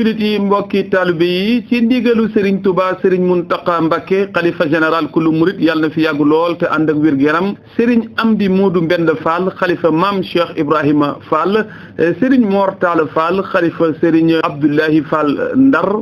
julit yi mbokki taalibe yi ci ndigalu Serigne Touba Serigne Mountakha Mbacké xalifa général kullu murit yàlla na fi yàgg lool te ànd ak wér-gu-yaram Serigne Amdi Modou Mbend Fall xalifa Maam Cheikh Ibrahima Fall Serigne Mor Talla Fall xalifa Serigne Abdoulahi Fall Ndar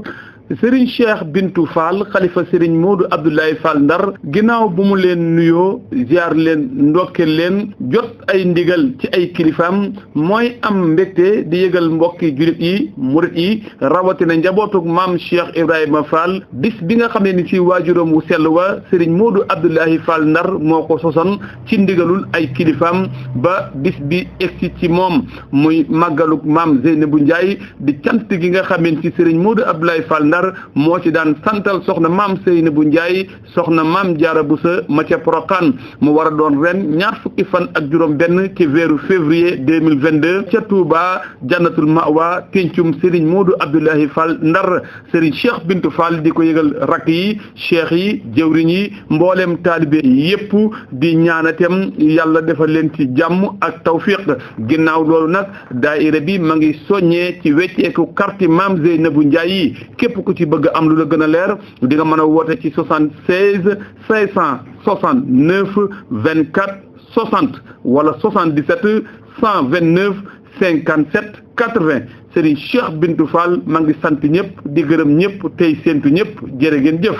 Serigne Cheikh Bintou Fall xalifa Serigne Modou Abdoulaye Fall Ndar ginnaaw bu mu leen nuyoo ziar leen ndokkeel leen jot ay ndigal ci ay kilifaam mooy am mbégte di yëgal mbokki julit yi murit yi rawatina njabootug Maam Cheikh Ibrahima Fall bis bi nga xam ne ni ci waajuram wu sell wa Serigne Modou Abdoulaye Fall Ndar moo ko sosoon ci ndigalul ay kilifaam ba bis bi egsi ci moom muy màggalug Maam Zeynabou Ndiaye di cant gi nga xam ne ci Serigne Modou Abdoulaye Fall Ndar moo ci daan santal soxna Maam Seynabou Ndiaye soxna Maam Jaara Buso ma ca Porokhane mu war a doon ren ñaar fukki fan ak juróom benn ci weeru février 2022 ca Touba Jannatul Mawa pencum Serigne Modou Abdoulaye Fall Ndar Serigne Cheikh Bintou Fall di ko yëgal rakk yi cheikh yi jëwriñ yi mboolem taalibe yépp di ñaanatem yàlla defal leen ci jàmm ak tawfiq ginnaaw loolu nag daayira bi ma ngi soññee ci wecceeku carte Maam Seynabou Ndiaye yi képp ku ci bëgg am lu la gën a leer di nga mën a woote ci 76 569 24 60 wala 77 129 57 80 Serigne Cheikh Bintou Fall maa ngi sant ñëpp di gërëm ñëpp tey séentu ñëpp jërë ngeen jëf.